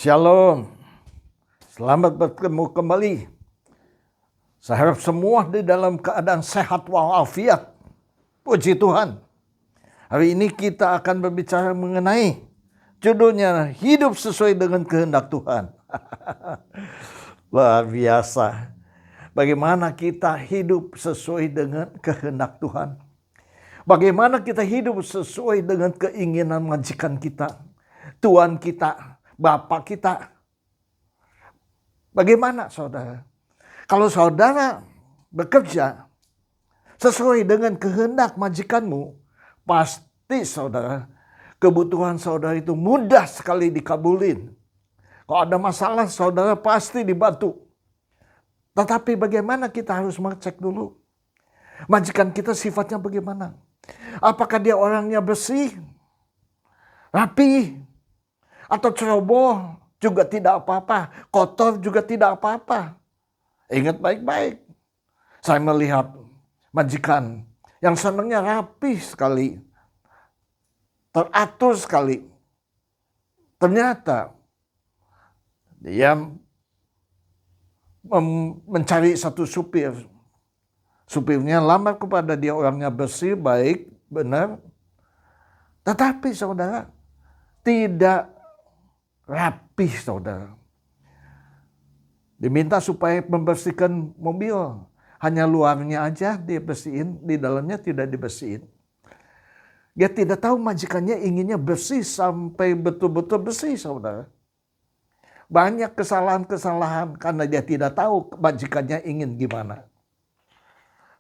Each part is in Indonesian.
Shalom, selamat bertemu kembali. Saya harap semua di dalam keadaan sehat walafiat. Puji Tuhan. Hari ini kita akan berbicara mengenai judulnya hidup sesuai dengan kehendak Tuhan. Luar biasa. Bagaimana kita hidup sesuai dengan kehendak Tuhan. Bagaimana kita hidup sesuai dengan keinginan majikan kita, Tuhan kita, Bapak kita. Bagaimana saudara? Kalau saudara bekerja sesuai dengan kehendak majikanmu, pasti saudara, kebutuhan saudara itu mudah sekali dikabulin. Kalau ada masalah, saudara pasti dibantu. Tetapi bagaimana kita harus mengecek dulu? Majikan kita sifatnya bagaimana? Apakah dia orangnya bersih, rapi, atau ceroboh juga tidak apa-apa, kotor juga tidak apa-apa. Ingat baik-baik. Saya melihat majikan yang senangnya rapi sekali, teratur sekali. Ternyata dia mencari satu supir. Supirnya lamar kepada dia, orangnya bersih, baik, benar. Tetapi saudara, tidak rapi saudara. Diminta supaya membersihkan mobil. Hanya luarnya aja dia bersihin, di dalamnya tidak dibersihin. Dia tidak tahu majikannya inginnya bersih sampai betul-betul bersih saudara. Banyak kesalahan-kesalahan karena dia tidak tahu majikannya ingin gimana.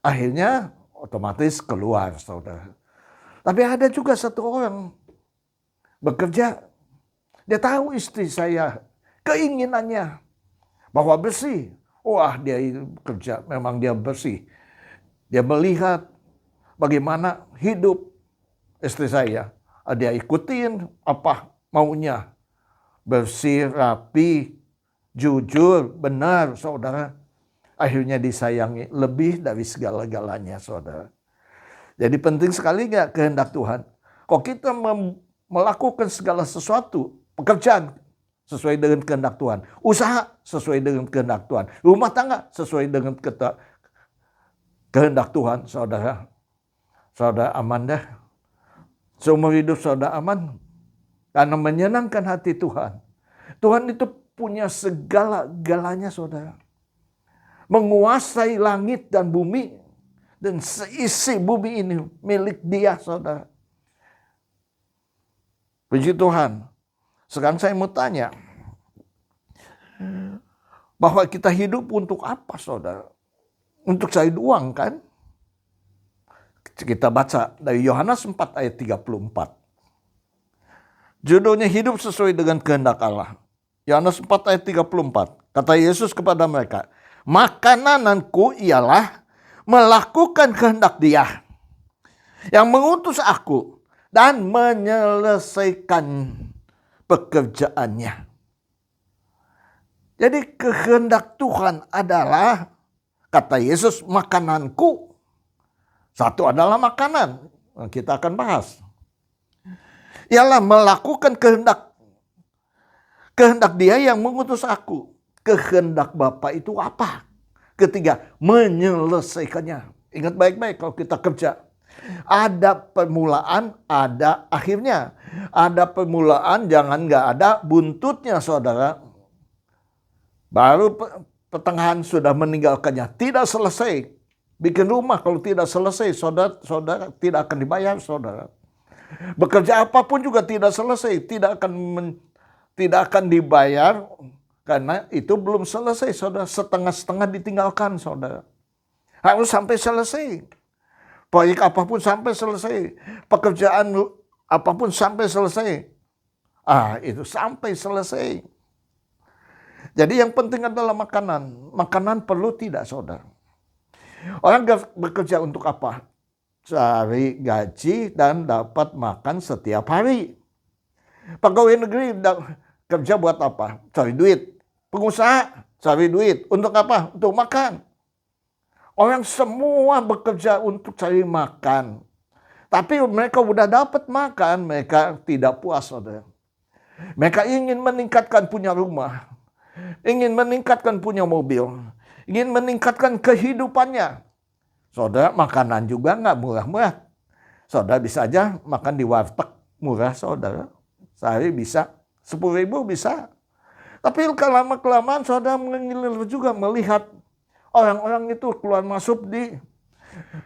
Akhirnya otomatis keluar saudara. Tapi ada juga satu orang bekerja. Dia tahu istri saya keinginannya bahwa bersih. Wah, dia kerja memang dia bersih. Dia melihat bagaimana hidup istri saya. Dia ikutin apa maunya. Bersih, rapi, jujur, benar saudara. Akhirnya disayangi lebih dari segala-galanya saudara. Jadi penting sekali nggak kehendak Tuhan. Kok kita melakukan segala sesuatu, pekerjaan sesuai dengan kehendak Tuhan, usaha sesuai dengan kehendak Tuhan, rumah tangga sesuai dengan kehendak Tuhan, saudara. Saudara aman dah. Seumur hidup saudara aman karena menyenangkan hati Tuhan. Tuhan itu punya segala-galanya saudara. Menguasai langit dan bumi, dan seisi bumi ini milik Dia saudara. Puji Tuhan. Sekarang saya mau tanya, bahwa kita hidup untuk apa saudara? Untuk cari uang kan? Kita baca dari Yohanes 4 ayat 34. Judulnya hidup sesuai dengan kehendak Allah. Yohanes 4 ayat 34. Kata Yesus kepada mereka, makananku ialah melakukan kehendak Dia yang mengutus aku dan menyelesaikan pekerjaannya. Jadi kehendak Tuhan adalah, kata Yesus, makananku. Satu adalah makanan, kita akan bahas. Ialah melakukan kehendak Dia yang mengutus aku. Kehendak Bapa itu apa? Ketiga, menyelesaikannya. Ingat baik-baik kalau kita kerja. Ada permulaan, ada akhirnya. Ada permulaan, jangan nggak ada buntutnya saudara. Baru pertengahan sudah meninggalkannya. Tidak selesai. Bikin rumah kalau tidak selesai, saudara tidak akan dibayar saudara. Bekerja apapun juga tidak selesai. Tidak akan dibayar. Karena itu belum selesai saudara. Setengah-setengah ditinggalkan saudara. Harus sampai selesai. Proyek apapun sampai selesai. Pekerjaan apapun sampai selesai. Itu sampai selesai. Jadi yang penting adalah makanan. Makanan perlu tidak saudara. Orang bekerja untuk apa? Cari gaji dan dapat makan setiap hari. Pegawai negeri kerja buat apa? Cari duit. Pengusaha cari duit. Untuk apa? Untuk makan. Orang semua bekerja untuk cari makan. Tapi mereka udah dapat makan, mereka tidak puas saudara. Mereka ingin meningkatkan punya rumah, ingin meningkatkan punya mobil, ingin meningkatkan kehidupannya. Saudara, makanan juga nggak murah-murah. Saudara bisa aja makan di warteg murah, saudara. Sehari bisa 10.000 bisa. Tapi lama-kelamaan saudara mengilir juga melihat orang-orang itu keluar masuk di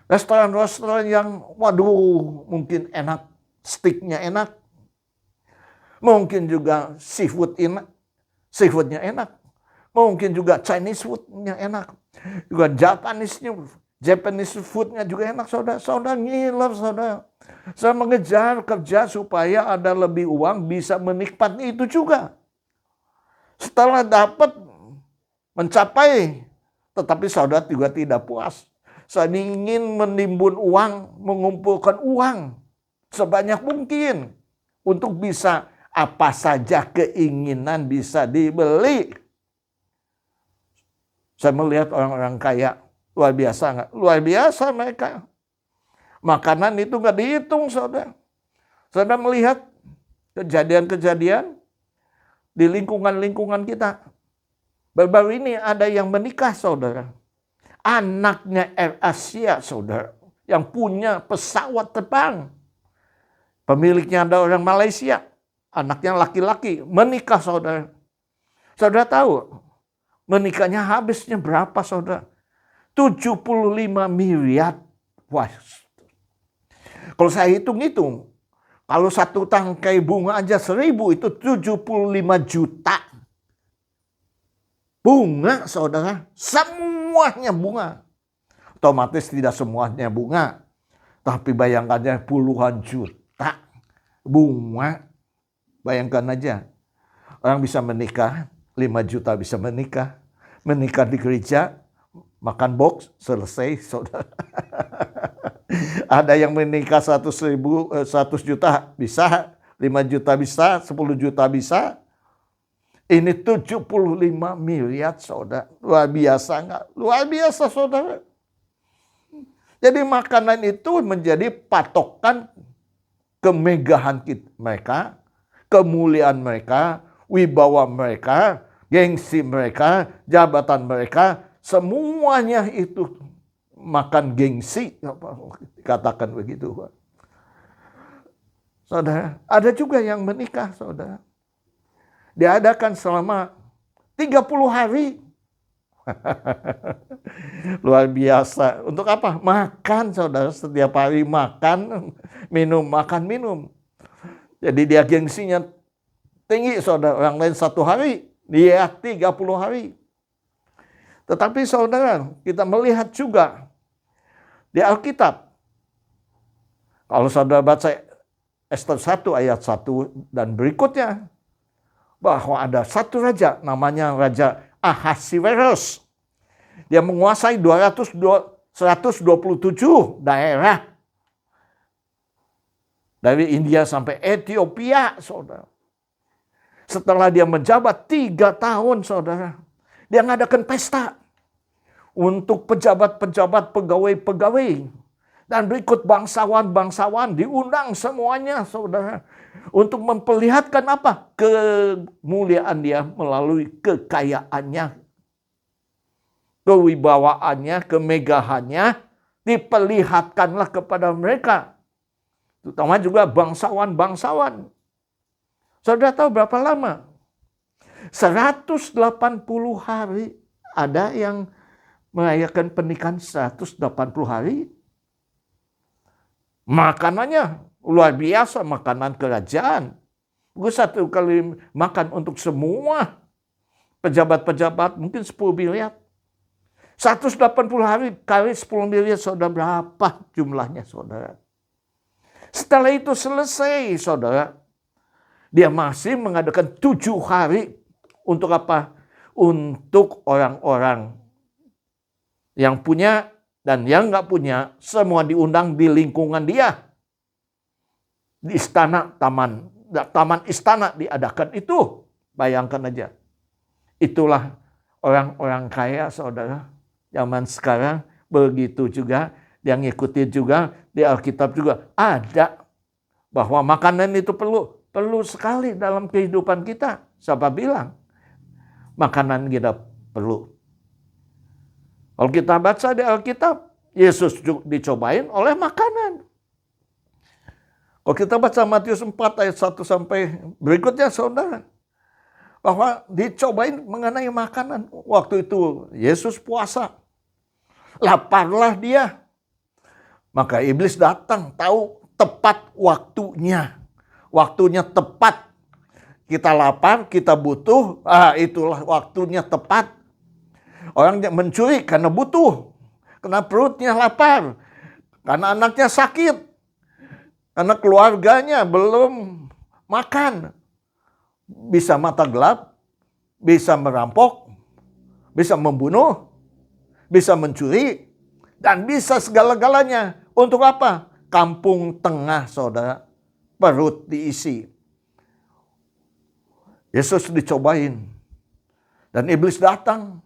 restoran-restoran yang waduh mungkin enak, steaknya enak. Mungkin juga seafoodnya enak. Mungkin juga Chinese foodnya enak. Juga Japanese foodnya juga enak, saudara. Saudara ngiler, saudara. Saya mengejar kerja supaya ada lebih uang bisa menikmati itu juga. Setelah dapat mencapai, tetapi saudara juga tidak puas. Saya ingin menimbun uang, mengumpulkan uang sebanyak mungkin untuk bisa apa saja keinginan bisa dibeli. Saya melihat orang-orang kaya, luar biasa nggak? Luar biasa mereka. Makanan itu nggak dihitung, saudara. Saudara melihat kejadian-kejadian di lingkungan-lingkungan kita. Baru-baru ini ada yang menikah, saudara. Anaknya Air Asia, saudara. Yang punya pesawat terbang. Pemiliknya ada orang Malaysia. Anaknya laki-laki. Menikah, saudara. Saudara tahu menikahnya habisnya berapa, saudara? 75 miliar. Wah. Kalau saya hitung-hitung, kalau satu tangkai bunga aja 1.000 itu 75 juta. Bunga, saudara. Semuanya bunga. Otomatis tidak semuanya bunga. Tapi bayangkannya puluhan juta bunga. Bayangkan aja. Orang bisa menikah, 5 juta bisa menikah. Menikah di gereja, makan box, selesai, saudara. Ada yang menikah 100 juta bisa, 5 juta bisa, 10 juta bisa. Ini 75 miliar, saudara. Luar biasa nggak? Luar biasa, saudara. Jadi makanan itu menjadi patokan kemegahan mereka, kemuliaan mereka, wibawa mereka, gengsi mereka, jabatan mereka, semuanya itu makan gengsi, katakan begitu. Saudara, ada juga yang menikah, saudara. Diadakan selama 30 hari. Luar biasa. Untuk apa? Makan, saudara. Setiap hari makan, minum, makan, minum. Jadi dia gengsinya tinggi, saudara. Orang lain 1 hari, dia 30 hari. Tetapi saudara, kita melihat juga di Alkitab. Kalau saudara baca Ester 1 ayat 1 dan berikutnya, bahwa ada satu raja namanya Raja Ahasiweros. Dia menguasai 127 daerah. Dari India sampai Ethiopia, saudara. Setelah dia menjabat 3 tahun, saudara. Dia mengadakan pesta untuk pejabat-pejabat, pegawai-pegawai. Dan berikut bangsawan-bangsawan diundang semuanya, saudara. Untuk memperlihatkan apa? Kemuliaan dia melalui kekayaannya. Kewibawaannya, kemegahannya. Diperlihatkanlah kepada mereka. Terutama juga bangsawan-bangsawan. Saudara tahu berapa lama? 180 hari. Ada yang merayakan pernikahan 180 hari. Makanannya luar biasa, makanan kerajaan. Gue 1 kali makan untuk semua pejabat-pejabat mungkin 10 miliar. 180 hari kali 10 miliar, saudara, berapa jumlahnya, saudara? Setelah itu selesai, saudara. Dia masih mengadakan 7 hari. Untuk apa? Untuk orang-orang yang punya dan yang nggak punya, semua diundang di lingkungan dia. Di istana, taman istana diadakan itu. Bayangkan aja. Itulah orang-orang kaya, saudara. Zaman sekarang begitu juga. Yang ngikutin juga di Alkitab juga ada. Bahwa makanan itu perlu. perlu sekali dalam kehidupan kita. Siapa bilang makanan kita perlu? Kalau kita baca di Alkitab, Yesus dicobain oleh makanan. Kalau kita baca Matius 4 ayat 1 sampai berikutnya, saudara, bahwa dicobain mengenai makanan. Waktu itu Yesus puasa, laparlah dia. Maka iblis datang, tahu tepat waktunya. Waktunya tepat. Kita lapar, kita butuh, itulah waktunya tepat. Orang yang mencuri karena butuh, karena perutnya lapar, karena anaknya sakit, karena keluarganya belum makan. Bisa mata gelap, bisa merampok, bisa membunuh, bisa mencuri, dan bisa segala-galanya. Untuk apa? Kampung tengah, saudara. Perut diisi. Yesus dicobain. Dan iblis datang.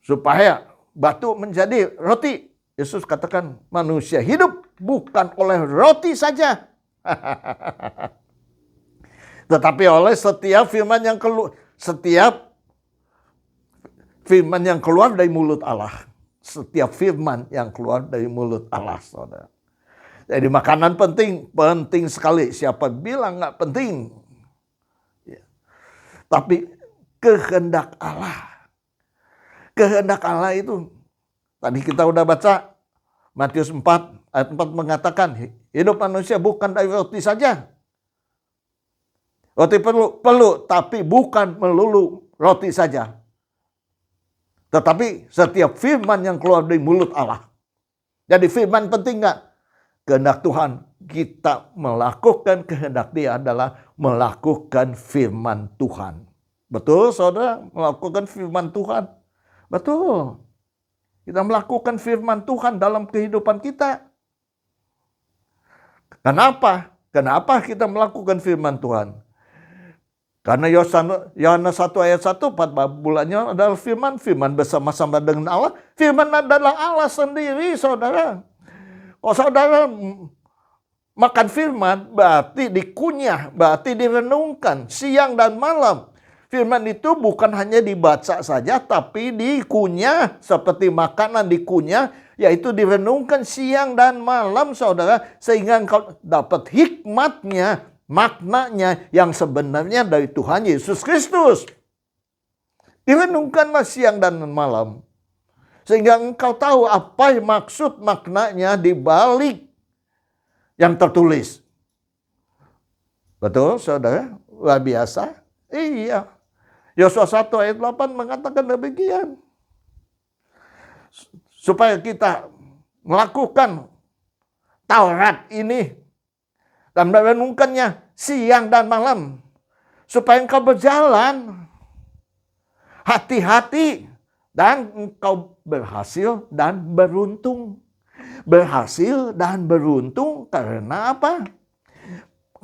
Supaya batu menjadi roti. Yesus katakan, manusia hidup bukan oleh roti saja. Tetapi oleh setiap firman yang keluar dari mulut Allah. Setiap firman yang keluar dari mulut Allah, saudara. Jadi makanan penting sekali. Siapa bilang nggak penting? Ya. Tapi kehendak Allah. Kehendak Allah itu, tadi kita udah baca, Matius 4 ayat 4 mengatakan, hidup manusia bukan dari roti saja. Roti perlu, tapi bukan melulu roti saja. Tetapi setiap firman yang keluar dari mulut Allah. Jadi firman penting nggak? Kehendak Tuhan, kita melakukan kehendak Dia adalah melakukan firman Tuhan. Betul, saudara? Melakukan firman Tuhan. Betul. Kita melakukan firman Tuhan dalam kehidupan kita. Kenapa? Kenapa kita melakukan firman Tuhan? Karena Yohanes 1 ayat 1, 4 bulannya adalah firman. Firman bersama-sama dengan Allah. Firman adalah Allah sendiri, saudara. Kalau saudara makan firman, berarti dikunyah, berarti direnungkan siang dan malam. Firman itu bukan hanya dibaca saja, tapi dikunyah seperti makanan dikunyah, yaitu direnungkan siang dan malam, saudara. Sehingga engkau dapat hikmatnya, maknanya yang sebenarnya dari Tuhan Yesus Kristus. Direnungkanlah siang dan malam. Sehingga engkau tahu apa maksud maknanya di balik yang tertulis. Betul, saudara? Luar biasa? Iya. Yosua 1 ayat 8 mengatakan demikian. Supaya kita melakukan Taurat ini dan merenungkannya siang dan malam. Supaya engkau berjalan hati-hati dan engkau berhasil dan beruntung. Berhasil dan beruntung karena apa?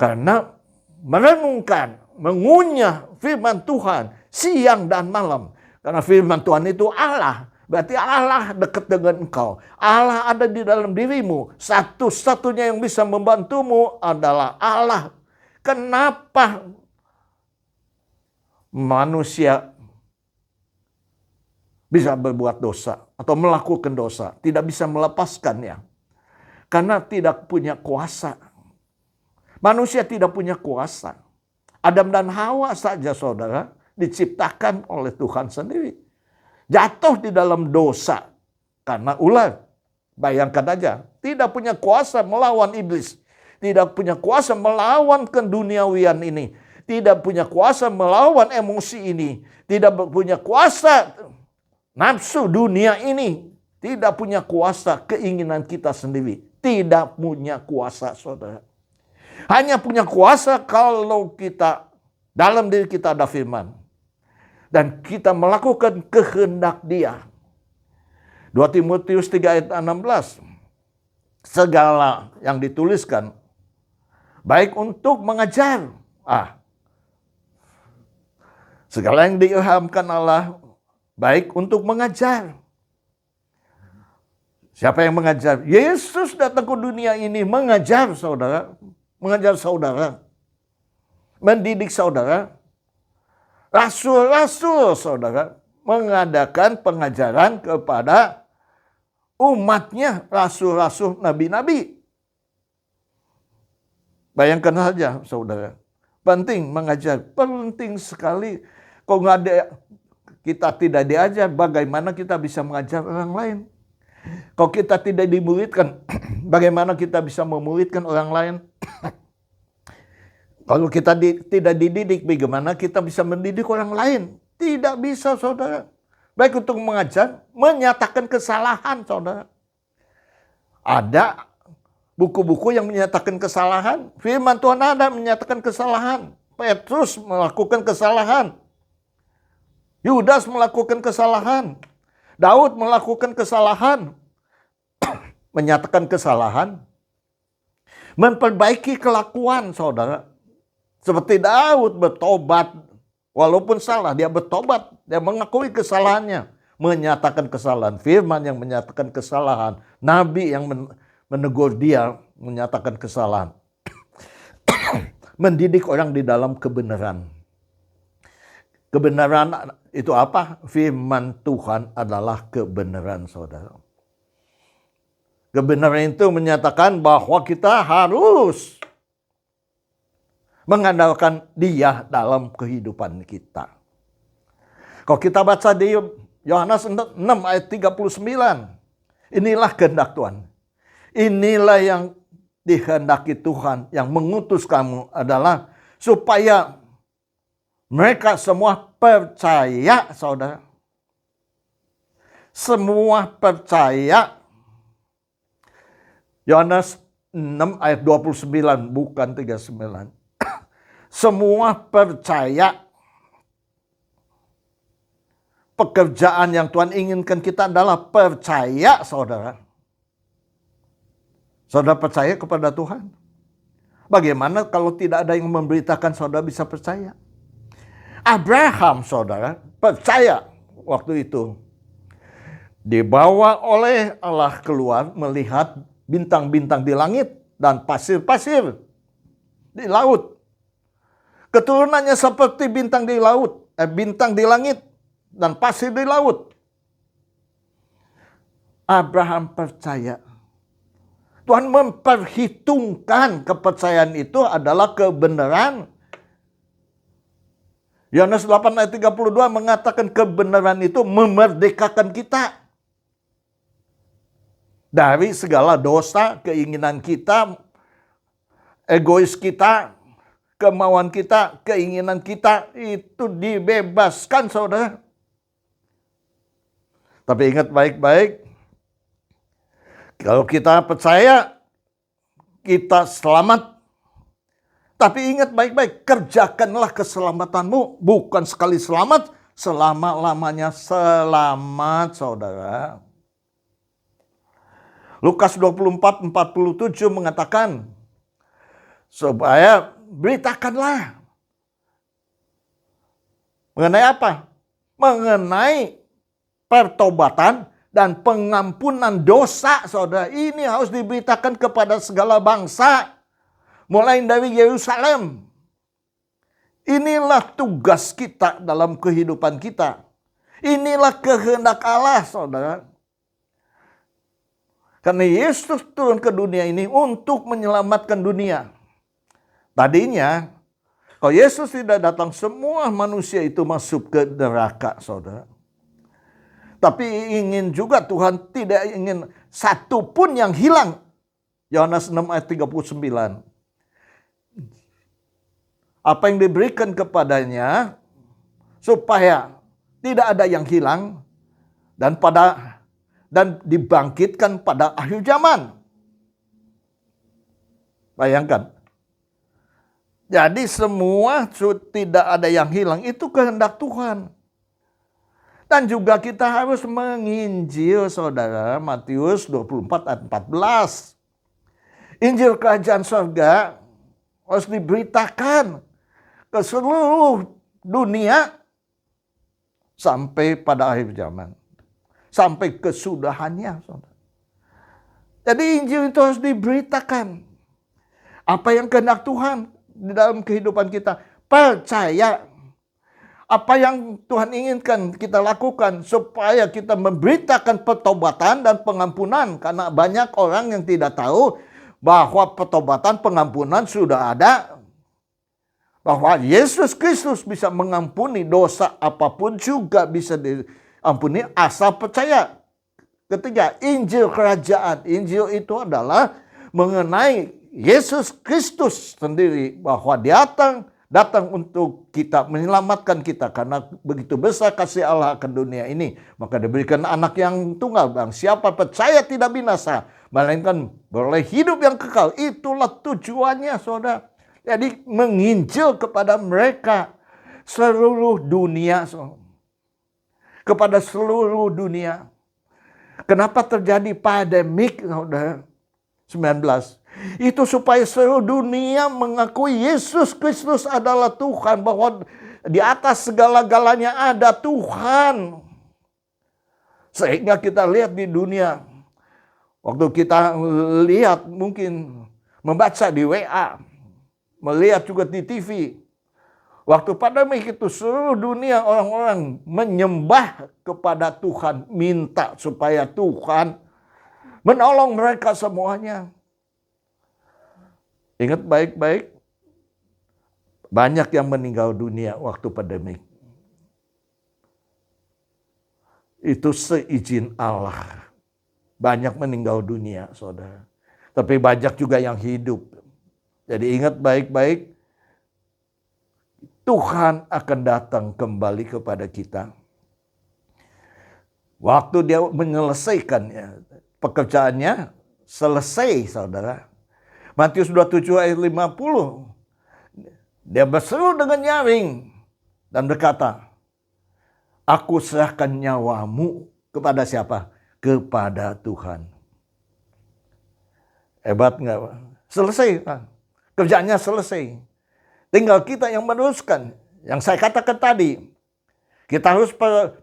Karena merenungkan, mengunyah firman Tuhan siang dan malam. Karena firman Tuhan itu Allah. Berarti Allah dekat dengan engkau. Allah ada di dalam dirimu. Satu-satunya yang bisa membantumu adalah Allah. Kenapa manusia bisa berbuat dosa atau melakukan dosa? Tidak bisa melepaskannya. Karena tidak punya kuasa. Manusia tidak punya kuasa. Adam dan Hawa saja, saudara, diciptakan oleh Tuhan sendiri. Jatuh di dalam dosa karena ular. Bayangkan aja, tidak punya kuasa melawan iblis. Tidak punya kuasa melawan keduniawian ini. Tidak punya kuasa melawan emosi ini. Tidak punya kuasa nafsu dunia ini. Tidak punya kuasa keinginan kita sendiri. Tidak punya kuasa, saudara. Hanya punya kuasa kalau kita, dalam diri kita ada firman. Dan kita melakukan kehendak Dia. 2 Timotius 3 ayat 16. Segala yang dituliskan, baik untuk mengajar. Segala yang diilhamkan Allah, baik untuk mengajar. Siapa yang mengajar? Yesus datang ke dunia ini mengajar, saudara. mengajar saudara, mendidik saudara. Rasul-rasul saudara mengadakan pengajaran kepada umatnya, rasul-rasul, nabi-nabi. Bayangkan saja saudara, penting mengajar, penting sekali. Kalau nggak ada, kita tidak diajar, bagaimana kita bisa mengajar orang lain? Kalau kita tidak dimuridkan, bagaimana kita bisa memuridkan orang lain? Kalau kita tidak dididik, bagaimana kita bisa mendidik orang lain? Tidak bisa, saudara. Baik untuk mengajar, menyatakan kesalahan, saudara. Ada buku-buku yang menyatakan kesalahan. Firman Tuhan ada menyatakan kesalahan. Petrus melakukan kesalahan. Yudas melakukan kesalahan. Daud melakukan kesalahan. Menyatakan kesalahan. Memperbaiki kelakuan, saudara. Seperti Daud bertobat, walaupun salah, dia bertobat, dia mengakui kesalahannya, menyatakan kesalahan. Firman yang menyatakan kesalahan, Nabi yang menegur dia, menyatakan kesalahan. Mendidik orang di dalam kebenaran. Kebenaran itu apa? Firman Tuhan adalah kebenaran, saudara. Kebenaran itu menyatakan bahwa kita harus mengandalkan Dia dalam kehidupan kita. Kalau kita baca di Yohanes 6 ayat 39, inilah kehendak Tuhan. Inilah yang dikehendaki Tuhan, yang mengutus kamu adalah supaya mereka semua percaya, saudara. Semua percaya. Yohanes 6 ayat 29, bukan 39. Semua percaya. Pekerjaan yang Tuhan inginkan kita adalah percaya, saudara. Saudara percaya kepada Tuhan? Bagaimana kalau tidak ada yang memberitakan saudara bisa percaya? Abraham, saudara, percaya waktu itu. Dibawa oleh Allah keluar melihat bintang-bintang di langit dan pasir-pasir di laut. Keturunannya seperti bintang di laut, bintang di langit dan pasir di laut. Abraham percaya. Tuhan memperhitungkan kepercayaan itu adalah kebenaran. Yohanes 8 ayat 32 mengatakan kebenaran itu memerdekakan kita dari segala dosa, keinginan kita, egois kita, kemauan kita, keinginan kita itu dibebaskan, saudara. Tapi ingat baik-baik, kalau kita percaya, kita selamat. Tapi ingat baik-baik, kerjakanlah keselamatanmu. Bukan sekali selamat, selama-lamanya selamat, saudara. Lukas 24:47 mengatakan, supaya beritakanlah. Mengenai apa? Mengenai pertobatan dan pengampunan dosa, saudara. Ini harus diberitakan kepada segala bangsa. Mulai dari Yerusalem. Inilah tugas kita dalam kehidupan kita. Inilah kehendak Allah, saudara. Karena Yesus turun ke dunia ini untuk menyelamatkan dunia. Tadinya, kalau Yesus tidak datang, semua manusia itu masuk ke neraka, saudara. Tapi ingin juga Tuhan tidak ingin satu pun yang hilang. Yohanes 6 ayat 39. Apa yang diberikan kepadanya supaya tidak ada yang hilang dan dibangkitkan pada akhir zaman. Bayangkan. Jadi semua tidak ada yang hilang, itu kehendak Tuhan. Dan juga kita harus menginjil, saudara. Matius 24 ayat 14. Injil kerajaan surga harus diberitakan ke seluruh dunia sampai pada akhir zaman. Sampai kesudahannya, saudara. Jadi Injil itu harus diberitakan. Apa yang kehendak Tuhan di dalam kehidupan kita. Percaya apa yang Tuhan inginkan kita lakukan supaya kita memberitakan pertobatan dan pengampunan. Karena banyak orang yang tidak tahu bahwa pertobatan pengampunan sudah ada. Bahwa Yesus Kristus bisa mengampuni dosa apapun juga bisa diampuni asal percaya. Ketiga, Injil Kerajaan. Injil itu adalah mengenai Yesus Kristus sendiri. Bahwa dia datang untuk kita, menyelamatkan kita. Karena begitu besar kasih Allah akan dunia ini. Maka diberikan anak yang tunggal. Bang, siapa percaya tidak binasa, melainkan boleh hidup yang kekal. Itulah tujuannya, saudara. Jadi menginjil kepada mereka seluruh dunia. Kepada seluruh dunia. Kenapa terjadi pandemik, saudara? 19. Itu supaya seluruh dunia mengakui Yesus Kristus adalah Tuhan. Bahwa di atas segala-galanya ada Tuhan. Sehingga kita lihat di dunia. Waktu kita lihat mungkin membaca di WA. Melihat juga di TV. Waktu pandemi itu seluruh dunia orang-orang menyembah kepada Tuhan. Minta supaya Tuhan menolong mereka semuanya. Ingat baik-baik. Banyak yang meninggal dunia waktu pandemi. Itu seizin Allah. Banyak meninggal dunia, saudara. Tapi banyak juga yang hidup. Jadi ingat baik-baik, Tuhan akan datang kembali kepada kita. Waktu dia menyelesaikan pekerjaannya, selesai, saudara. Matius 27 ayat 50. Dia berseru dengan nyaring dan berkata, aku serahkan nyawamu kepada siapa? Kepada Tuhan. Hebat nggak? Selesai, Pak. Kerjaannya selesai. Tinggal kita yang meneruskan. Yang saya katakan tadi. Kita harus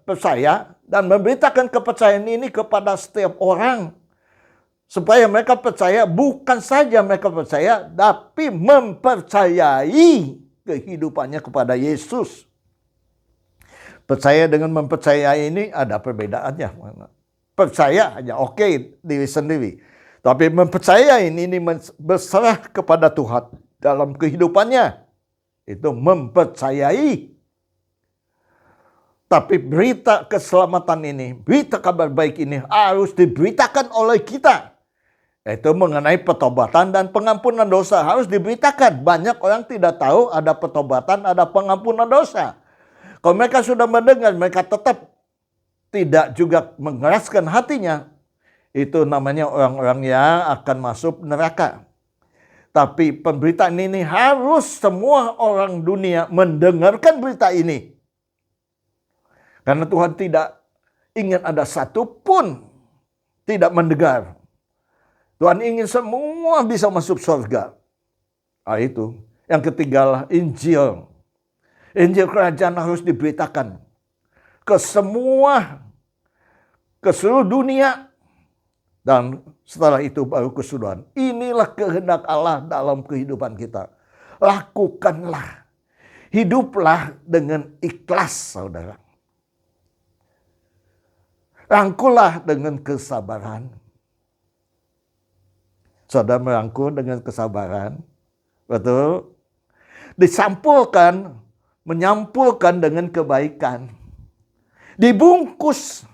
percaya dan memberitakan kepercayaan ini kepada setiap orang. Supaya mereka percaya, bukan saja mereka percaya, tapi mempercayai kehidupannya kepada Yesus. Percaya dengan mempercayai ini ada perbedaannya. Percaya hanya oke diri sendiri. Tapi mempercayai ini berserah kepada Tuhan dalam kehidupannya. Itu mempercayai. Tapi berita keselamatan ini, berita kabar baik ini harus diberitakan oleh kita. Itu mengenai pertobatan dan pengampunan dosa. Harus diberitakan. Banyak orang tidak tahu ada pertobatan, ada pengampunan dosa. Kalau mereka sudah mendengar, mereka tetap tidak juga mengeraskan hatinya. Itu namanya orang-orang yang akan masuk neraka. Tapi pemberitaan ini harus semua orang dunia mendengarkan berita ini. Karena Tuhan tidak ingin ada satupun tidak mendengar. Tuhan ingin semua bisa masuk surga. Itu. Yang ketiga lah Injil. Injil kerajaan harus diberitakan ke seluruh dunia. Dan setelah itu baru kesudahan. Inilah kehendak Allah dalam kehidupan kita. Lakukanlah. Hiduplah dengan ikhlas, saudara. Rangkullah dengan kesabaran. Saudara merangkul dengan kesabaran. Betul. Disampulkan, menyampulkan dengan kebaikan. Dibungkus.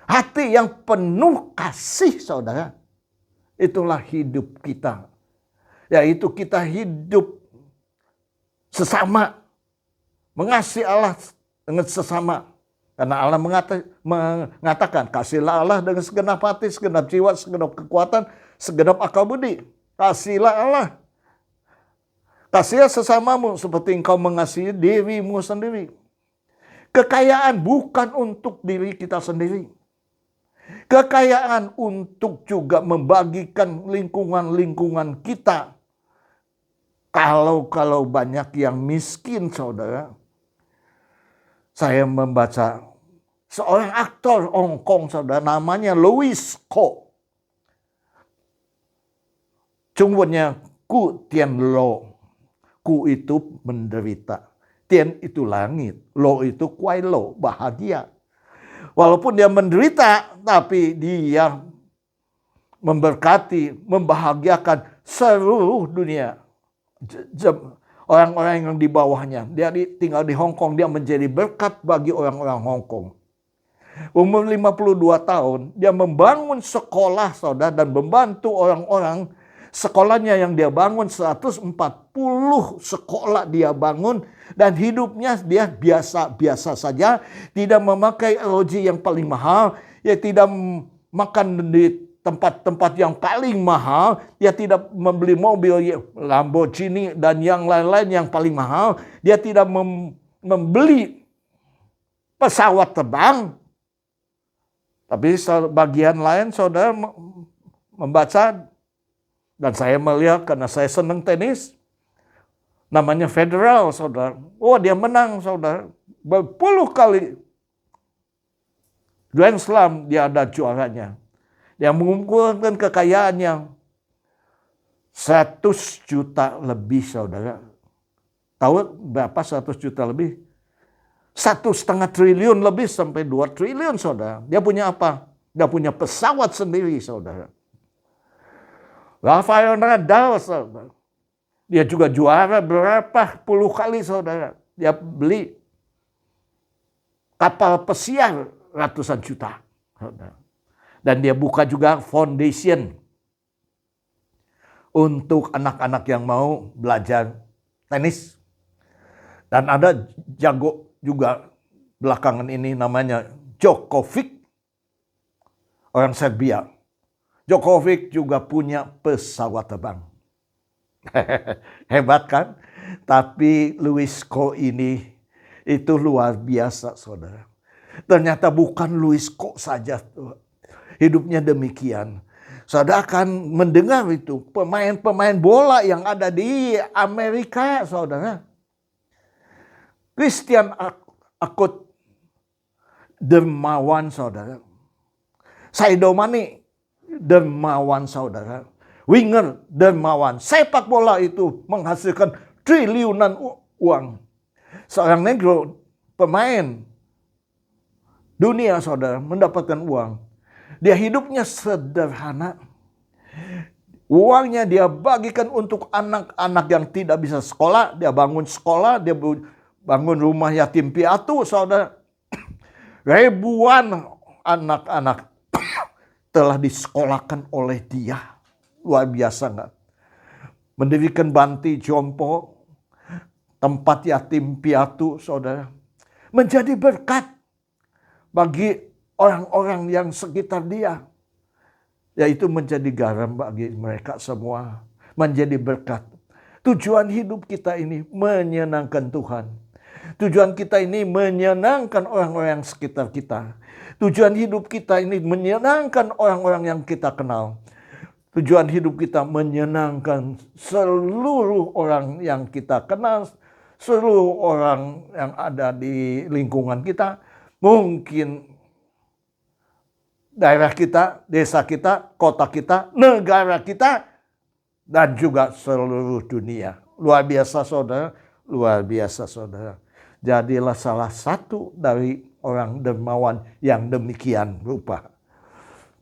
Hati yang penuh kasih, saudara. Itulah hidup kita. Yaitu kita hidup sesama. Mengasihi Allah dengan sesama. Karena Allah mengatakan, kasihlah Allah dengan segenap hati, segenap jiwa, segenap kekuatan, segenap akal budi. Kasihlah Allah. Kasihlah sesamamu seperti engkau mengasihi dirimu sendiri. Kekayaan bukan untuk diri kita sendiri. Kekayaan untuk juga membagikan lingkungan-lingkungan kita. Kalau banyak yang miskin, saudara. Saya membaca seorang aktor Hong Kong, saudara, namanya Louis Ko. Cungwonnya ku tian lo. Ku itu menderita. Tian itu langit. Lo itu kuai lo, bahagia. Walaupun dia menderita, tapi dia memberkati, membahagiakan seluruh dunia. Orang-orang yang di bawahnya. Dia tinggal di Hong Kong, dia menjadi berkat bagi orang-orang Hong Kong. Umur 52 tahun, dia membangun sekolah, saudara, dan membantu orang-orang. Sekolahnya yang dia bangun 140 sekolah dia bangun, dan hidupnya dia biasa-biasa saja, tidak memakai ROG yang paling mahal, ya tidak makan di tempat-tempat yang paling mahal, dia tidak membeli mobil Lamborghini dan yang lain-lain yang paling mahal, dia tidak membeli pesawat terbang. Tapi bagian lain saudara membaca, dan saya melihat karena saya senang tenis, namanya Federer, saudara. Oh, dia menang, saudara. Berpuluh kali Grand Slam dia ada juaranya. Dia mengumpulkan kekayaannya 100 juta lebih, saudara. Tahu berapa 100 juta lebih? 1,5 triliun lebih sampai 2 triliun, saudara. Dia punya apa? Dia punya pesawat sendiri, saudara. Rafael Nadal, saudara. Dia juga juara berapa puluh kali, saudara. Dia beli kapal pesiar ratusan juta, saudara. Dan dia buka juga foundation untuk anak-anak yang mau belajar tenis. Dan ada jago juga belakangan ini namanya Djokovic, orang Serbia. Djokovic juga punya pesawat terbang. Hebat kan? Tapi Luis Ko ini itu luar biasa, saudara. Ternyata bukan Luis Ko saja hidupnya demikian. Saudara akan mendengar itu pemain-pemain bola yang ada di Amerika, saudara. Christian Akut dermawan, saudara. Sadio Mane dermawan, saudara. Winger dermawan. Sepak bola itu menghasilkan triliunan uang. Seorang negro pemain dunia, saudara, mendapatkan uang. Dia hidupnya sederhana. Uangnya dia bagikan untuk anak-anak yang tidak bisa sekolah. Dia bangun sekolah, dia bangun rumah yatim piatu, saudara. Ribuan anak-anak telah disekolahkan oleh dia. Luar biasa enggak? Mendirikan panti jompo, tempat yatim piatu, saudara. Menjadi berkat bagi orang-orang yang sekitar dia. Yaitu menjadi garam bagi mereka semua. Menjadi berkat. Tujuan hidup kita ini menyenangkan Tuhan. Tujuan kita ini menyenangkan orang-orang yang sekitar kita. Tujuan hidup kita ini menyenangkan orang-orang yang kita kenal. Tujuan hidup kita menyenangkan seluruh orang yang kita kenal, seluruh orang yang ada di lingkungan kita. Mungkin daerah kita, desa kita, kota kita, negara kita, dan juga seluruh dunia. Luar biasa, saudara. Luar biasa, saudara. Jadilah salah satu dari orang dermawan yang demikian rupa.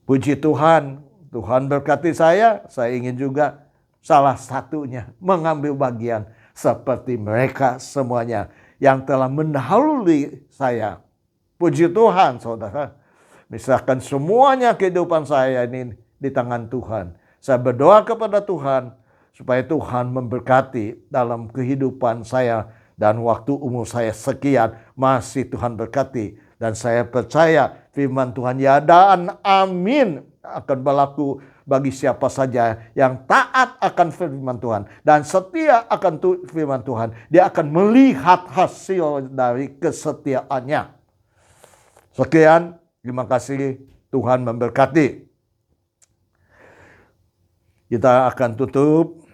Puji Tuhan, Tuhan berkati saya ingin juga salah satunya mengambil bagian seperti mereka semuanya yang telah mendahului saya. Puji Tuhan, saudara. Misalkan semuanya kehidupan saya ini di tangan Tuhan. Saya berdoa kepada Tuhan supaya Tuhan memberkati dalam kehidupan saya. Dan waktu umur saya sekian masih Tuhan berkati. Dan saya percaya firman Tuhan ya dan amin akan berlaku bagi siapa saja yang taat akan firman Tuhan. Dan setia akan firman Tuhan. Dia akan melihat hasil dari kesetiaannya. Sekian, terima kasih, Tuhan memberkati. Kita akan tutup.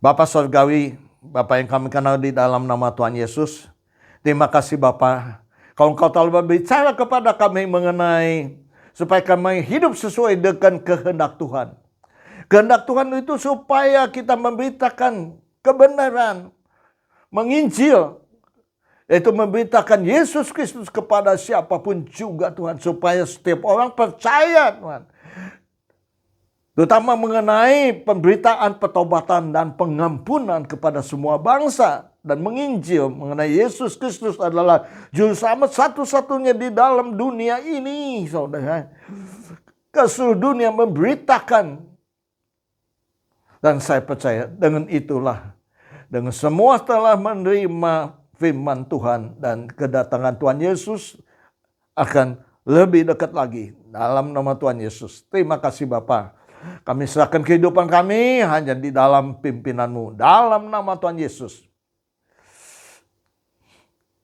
Bapak Surgawi, Bapak yang kami kenal di dalam nama Tuhan Yesus. Terima kasih Bapak. Kalau Engkau telah berbicara kepada kami mengenai supaya kami hidup sesuai dengan kehendak Tuhan. Kehendak Tuhan itu supaya kita memberitakan kebenaran, menginjil, yaitu memberitakan Yesus Kristus kepada siapapun juga Tuhan, supaya setiap orang percaya Tuhan. Terutama mengenai pemberitaan pertobatan dan pengampunan kepada semua bangsa. Dan menginjil mengenai Yesus Kristus adalah juru selamat satu-satunya di dalam dunia ini, saudara. Ke seluruh dunia memberitakan. Dan saya percaya dengan itulah, dengan semua telah menerima firman Tuhan dan kedatangan Tuhan Yesus akan lebih dekat lagi dalam nama Tuhan Yesus. Terima kasih Bapa. Kami serahkan kehidupan kami hanya di dalam pimpinan-Mu. Dalam nama Tuhan Yesus.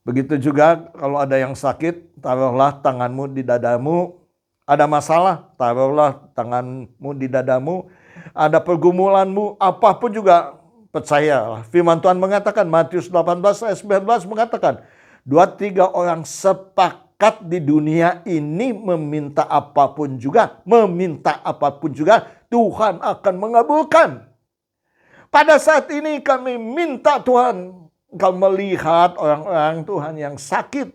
Begitu juga kalau ada yang sakit, taruhlah tangan-Mu di dadamu. Ada masalah, taruhlah tangan-Mu di dadamu. Ada pergumulan-Mu, apapun juga, percayalah. Firman Tuhan mengatakan, Matius 18 ayat 19 mengatakan, 2-3 orang sepakat di dunia ini meminta apapun juga, Tuhan akan mengabulkan. Pada saat ini kami minta Tuhan, Engkau melihat orang-orang Tuhan yang sakit,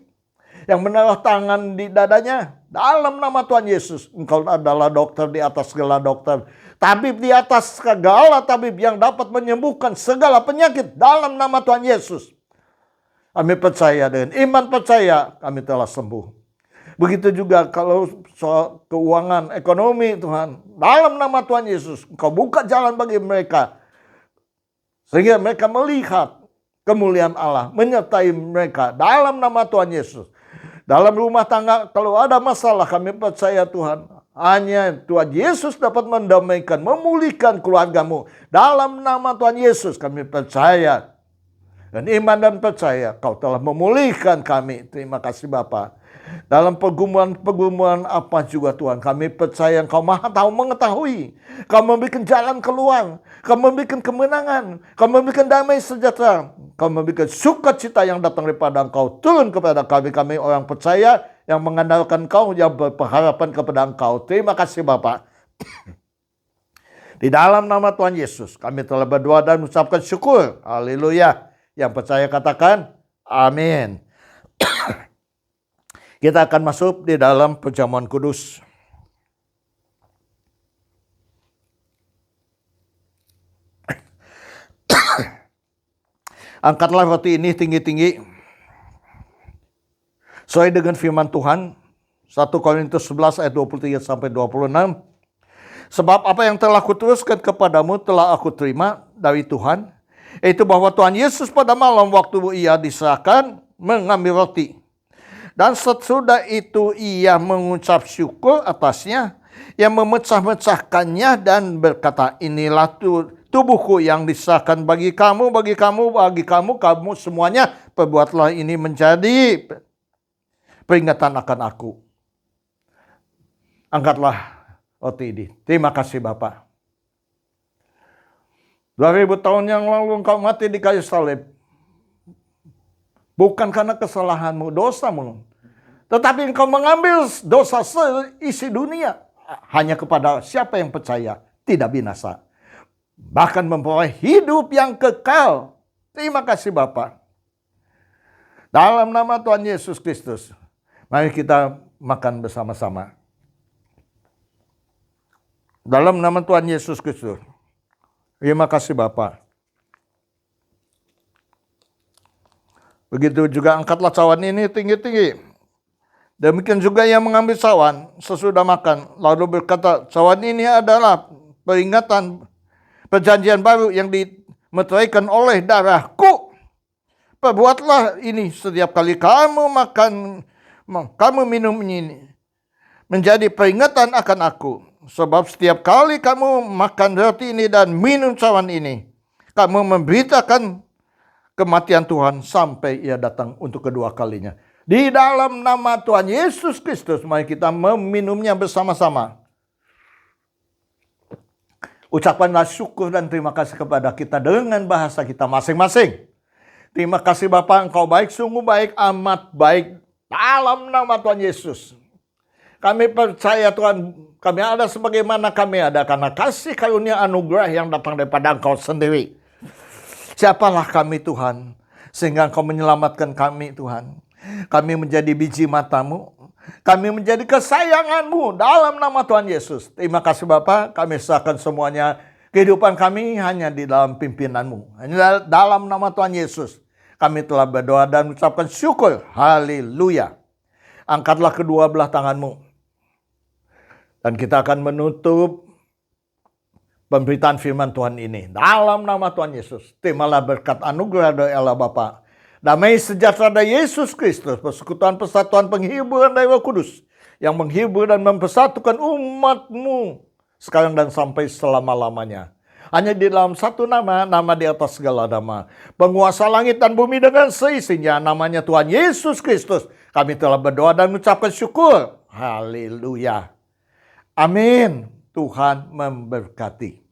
yang menaruh tangan di dadanya, dalam nama Tuhan Yesus. Engkau adalah dokter di atas segala dokter, tabib di atas segala tabib yang dapat menyembuhkan segala penyakit, dalam nama Tuhan Yesus. Kami percaya, dengan iman percaya kami telah sembuh. Begitu juga kalau soal keuangan, ekonomi Tuhan, dalam nama Tuhan Yesus, Engkau buka jalan bagi mereka, sehingga mereka melihat kemuliaan Allah menyertai mereka, dalam nama Tuhan Yesus. Dalam rumah tangga kalau ada masalah, kami percaya Tuhan, hanya Tuhan Yesus dapat mendamaikan, memulihkan keluargamu. Dalam nama Tuhan Yesus kami percaya. Dan iman dan percaya Kau telah memulihkan kami. Terima kasih Bapa. Dalam pergumulan apa juga Tuhan, kami percaya Engkau Maha tahu mengetahui. Kau memberikan jalan keluar, Kau memberikan kemenangan, Kau memberikan damai sejahtera, Kau memberikan sukacita yang datang daripada Engkau turun kepada kami orang percaya yang mengandalkan Kau, yang berpengharapan kepada Engkau. Terima kasih Bapa. Di dalam nama Tuhan Yesus kami telah berdoa dan mengucapkan syukur. Haleluya. Yang percaya katakan amin. Kita akan masuk di dalam perjamuan kudus. Angkatlah roti ini tinggi-tinggi, sesuai dengan firman Tuhan. 1 Korintus 11 ayat 23 sampai 26. Sebab apa yang telah kuteruskan kepadamu telah aku terima dari Tuhan, yaitu bahwa Tuhan Yesus pada malam waktu Ia diserahkan mengambil roti. Dan sesudah itu Ia mengucap syukur atasnya, Ia memecah-mecahkannya dan berkata, inilah tubuhku yang diserahkan bagi kamu, kamu semuanya, perbuatlah ini menjadi peringatan akan aku. Angkatlah roti ini. Terima kasih Bapa. 2000 tahun yang lalu Engkau mati di kayu salib. Bukan karena kesalahanmu, dosamu, tetapi Engkau mengambil dosa seisi dunia. Hanya kepada siapa yang percaya, tidak binasa, bahkan memperoleh hidup yang kekal. Terima kasih Bapa. Dalam nama Tuhan Yesus Kristus, mari kita makan bersama-sama. Dalam nama Tuhan Yesus Kristus. Terima kasih Bapa. Begitu juga angkatlah cawan ini tinggi-tinggi. Demikian juga yang mengambil cawan sesudah makan, lalu berkata, cawan ini adalah peringatan perjanjian baru yang dimeteraikan oleh darahku. Perbuatlah ini setiap kali kamu minum ini, menjadi peringatan akan aku. Sebab setiap kali kamu makan roti ini dan minum cawan ini, kamu memberitakan kematian Tuhan sampai Ia datang untuk kedua kalinya. Di dalam nama Tuhan Yesus Kristus, mari kita meminumnya bersama-sama. Ucapkanlah syukur dan terima kasih kepada kita dengan bahasa kita masing-masing. Terima kasih Bapa, Engkau baik, sungguh baik, amat baik. Dalam nama Tuhan Yesus. Kami percaya Tuhan, kami ada sebagaimana kami ada karena kasih karunia anugerah yang datang daripada Engkau sendiri. Siapalah kami Tuhan, sehingga Engkau menyelamatkan kami Tuhan. Kami menjadi biji mata-Mu, kami menjadi kesayangan-Mu dalam nama Tuhan Yesus. Terima kasih Bapa, kami serahkan semuanya. Kehidupan kami hanya di dalam pimpinan-Mu. Hanya dalam nama Tuhan Yesus. Kami telah berdoa dan mengucapkan syukur. Haleluya. Angkatlah kedua belah tangan-Mu. Dan kita akan menutup pemberitaan firman Tuhan ini. Dalam nama Tuhan Yesus. Terimalah berkat anugerah dari Allah Bapa, damai sejahtera dari Yesus Kristus, persekutuan persatuan penghiburan dari Roh Kudus, yang menghibur dan mempersatukan umat-Mu sekarang dan sampai selama-lamanya. Hanya di dalam satu nama, nama di atas segala nama. Penguasa langit dan bumi dengan seisinya, namanya Tuhan Yesus Kristus. Kami telah berdoa dan mengucapkan syukur. Haleluya. Amin. Tuhan memberkati.